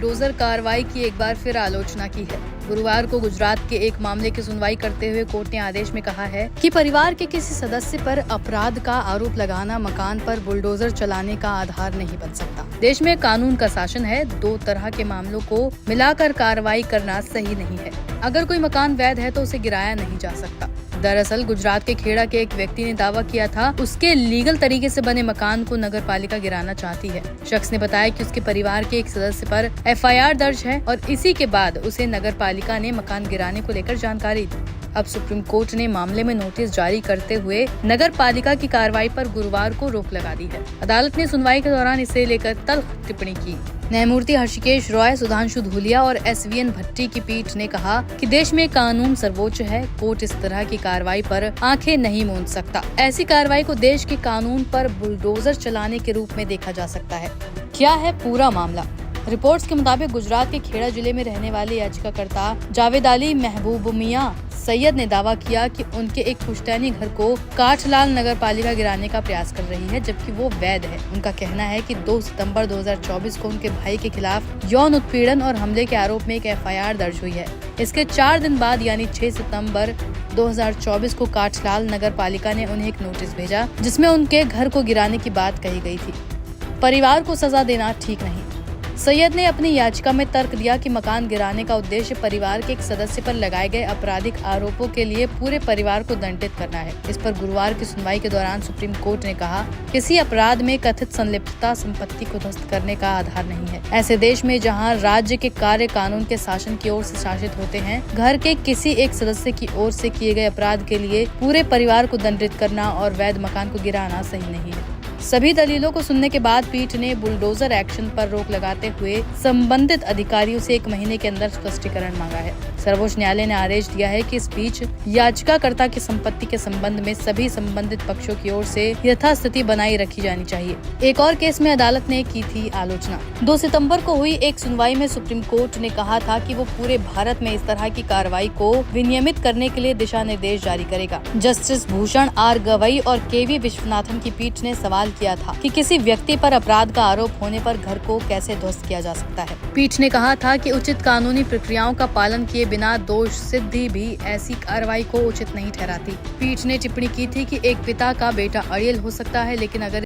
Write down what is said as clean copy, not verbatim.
Bulldozer कार्रवाई की एक बार फिर आलोचना की है। गुरुवार को गुजरात के एक मामले की सुनवाई करते हुए कोर्ट ने आदेश में कहा है कि परिवार के किसी सदस्य पर अपराध का आरोप लगाना मकान पर बुलडोजर चलाने का आधार नहीं बन सकता। देश में कानून का शासन है, दो तरह के मामलों को मिलाकर कार्रवाई करना सही नहीं है। अगर कोई मकान वैध है तो उसे गिराया नहीं जा सकता। दरअसल गुजरात के खेड़ा के एक व्यक्ति ने दावा किया था उसके लीगल तरीके से बने मकान को नगर पालिका गिराना चाहती है। शख्स ने बताया कि उसके परिवार के एक सदस्य पर FIR दर्ज है और इसी के बाद उसे नगर पालिका ने मकान गिराने को लेकर जानकारी दी। अब सुप्रीम कोर्ट ने मामले में नोटिस जारी करते हुए नगर पालिका की कार्रवाई पर गुरुवार को रोक लगा दी है। अदालत ने सुनवाई के दौरान इसे लेकर तल्ख टिप्पणी की। न्यायमूर्ति हर्षिकेश रॉय, सुधांशु धूलिया और SVN भट्टी की पीठ ने कहा कि देश में कानून सर्वोच्च है। कोर्ट इस तरह की कार्रवाई पर आंखें नहीं मूंद सकता। ऐसी कार्रवाई को देश के कानून पर बुलडोजर चलाने के रूप में देखा जा सकता है। क्या है पूरा मामला? रिपोर्ट्स के मुताबिक गुजरात के खेड़ा जिले में रहने वाले याचिकाकर्ता जावेद अली महबूब मियां सैयद ने दावा किया कि उनके एक पुश्तैनी घर को काठलाल नगर पालिका गिराने का प्रयास कर रही है, जबकि वो वैध है। उनका कहना है कि 2 सितंबर 2024 को उनके भाई के खिलाफ यौन उत्पीड़न और हमले के आरोप में एक FIR दर्ज हुई है। इसके 4 दिन बाद यानी 6 सितंबर 2024 को काठलाल नगर पालिका ने उन्हें एक नोटिस भेजा जिसमें उनके घर को गिराने की बात कही गई थी। परिवार को सजा देना ठीक नहीं। सैयद ने अपनी याचिका में तर्क दिया कि मकान गिराने का उद्देश्य परिवार के एक सदस्य पर लगाए गए आपराधिक आरोपों के लिए पूरे परिवार को दंडित करना है। इस पर गुरुवार की सुनवाई के दौरान सुप्रीम कोर्ट ने कहा, किसी अपराध में कथित संलिप्तता संपत्ति को ध्वस्त करने का आधार नहीं है। ऐसे देश में जहां राज्य के कार्य कानून के शासन की ओर से शासित होते हैं, घर के किसी एक सदस्य की ओर से किए गए अपराध के लिए पूरे परिवार को दंडित करना और वैध मकान को गिराना सही नहीं है। सभी दलीलों को सुनने के बाद पीठ ने बुलडोजर एक्शन पर रोक लगाते हुए संबंधित अधिकारियों से 1 महीने के अंदर स्पष्टीकरण मांगा है। सर्वोच्च न्यायालय ने आदेश दिया है कि इस बीच याचिकाकर्ता की संपत्ति के संबंध में सभी संबंधित पक्षों की ओर से यथास्थिति बनाई रखी जानी चाहिए। एक और केस में अदालत ने की थी आलोचना। 2 सितंबर को हुई एक सुनवाई में सुप्रीम कोर्ट ने कहा था कि वो पूरे भारत में इस तरह की कार्रवाई को विनियमित करने के लिए दिशा निर्देश जारी करेगा। जस्टिस भूषण R गवई और KV विश्वनाथन की पीठ ने सवाल किया था कि किसी व्यक्ति पर अपराध का आरोप होने पर घर को कैसे ध्वस्त किया जा सकता है। पीठ ने कहा था कि उचित कानूनी प्रक्रियाओं का पालन किए बिना दोष सिद्धि भी ऐसी कार्रवाई को उचित नहीं ठहराती। पीठ ने टिप्पणी की थी कि एक पिता का बेटा अड़ियल हो सकता है, लेकिन अगर